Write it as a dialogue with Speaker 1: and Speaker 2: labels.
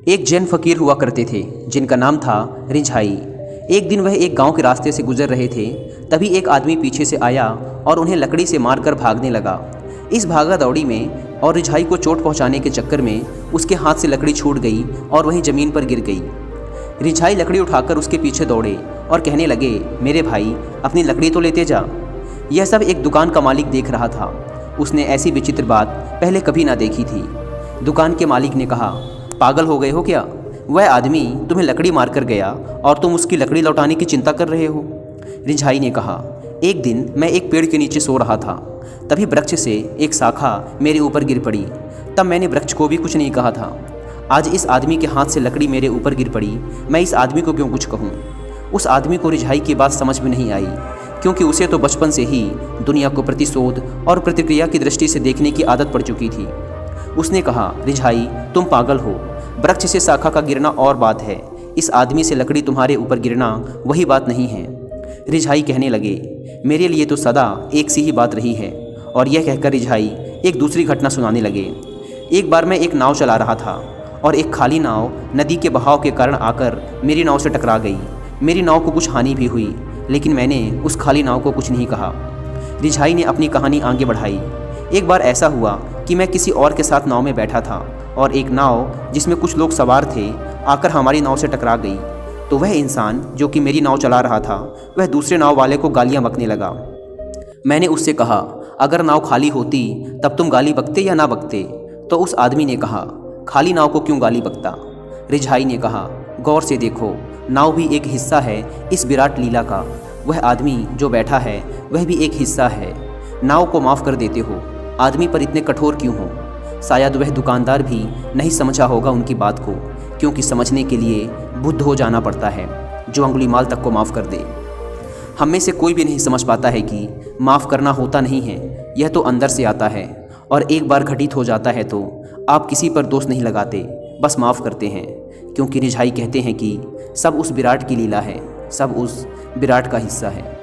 Speaker 1: एक जैन फकीर हुआ करते थे जिनका नाम था रिझाई। एक दिन वह एक गांव के रास्ते से गुजर रहे थे, तभी एक आदमी पीछे से आया और उन्हें लकड़ी से मारकर भागने लगा। इस भागा दौड़ी में और रिझाई को चोट पहुंचाने के चक्कर में उसके हाथ से लकड़ी छूट गई और वहीं ज़मीन पर गिर गई। रिझाई लकड़ी उठाकर उसके पीछे दौड़े और कहने लगे, मेरे भाई अपनी लकड़ी तो लेते जा। यह सब एक दुकान का मालिक देख रहा था। उसने ऐसी विचित्र बात पहले कभी ना देखी थी। दुकान के मालिक ने कहा, पागल हो गए हो क्या? वह आदमी तुम्हें लकड़ी मार कर गया और तुम उसकी लकड़ी लौटाने की चिंता कर रहे हो। रिझाई ने कहा, एक दिन मैं एक पेड़ के नीचे सो रहा था, तभी वृक्ष से एक शाखा मेरे ऊपर गिर पड़ी। तब मैंने वृक्ष को भी कुछ नहीं कहा था। आज इस आदमी के हाथ से लकड़ी मेरे ऊपर गिर पड़ी, मैं इस आदमी को क्यों कुछ कहूँ? उस आदमी को रिझाई की बात समझ में नहीं आई, क्योंकि उसे तो बचपन से ही दुनिया को प्रतिशोध और प्रतिक्रिया की दृष्टि से देखने की आदत पड़ चुकी थी। उसने कहा, रिझाई तुम पागल हो, वृक्ष से शाखा का गिरना और बात है, इस आदमी से लकड़ी तुम्हारे ऊपर गिरना वही बात नहीं है। रिझाई कहने लगे, मेरे लिए तो सदा एक सी ही बात रही है। और यह कहकर रिझाई एक दूसरी घटना सुनाने लगे। एक बार मैं एक नाव चला रहा था और एक खाली नाव नदी के बहाव के कारण आकर मेरी नाव से टकरा गई। मेरी नाव को कुछ हानि भी हुई, लेकिन मैंने उस खाली नाव को कुछ नहीं कहा। रिझाई ने अपनी कहानी आगे बढ़ाई। एक बार ऐसा हुआ कि मैं किसी और के साथ नाव में बैठा था और एक नाव जिसमें कुछ लोग सवार थे आकर हमारी नाव से टकरा गई। तो वह इंसान जो कि मेरी नाव चला रहा था, वह दूसरे नाव वाले को गालियाँ बकने लगा। मैंने उससे कहा, अगर नाव खाली होती तब तुम गाली बकते या ना बकते? तो उस आदमी ने कहा, खाली नाव को क्यों गाली बकता? रिझाई ने कहा, गौर से देखो, नाव भी एक हिस्सा है इस विराट लीला का। वह आदमी जो बैठा है वह भी एक हिस्सा है। नाव को माफ़ कर देते हो, आदमी पर इतने कठोर क्यों हो? शायद वह दुकानदार भी नहीं समझा होगा उनकी बात को, क्योंकि समझने के लिए बुद्ध हो जाना पड़ता है जो अंगुलीमाल तक को माफ़ कर दे। हम में से कोई भी नहीं समझ पाता है कि माफ़ करना होता नहीं है, यह तो अंदर से आता है और एक बार घटित हो जाता है तो आप किसी पर दोष नहीं लगाते, बस माफ़ करते हैं। क्योंकि रिझाई कहते हैं कि सब उस विराट की लीला है, सब उस विराट का हिस्सा है।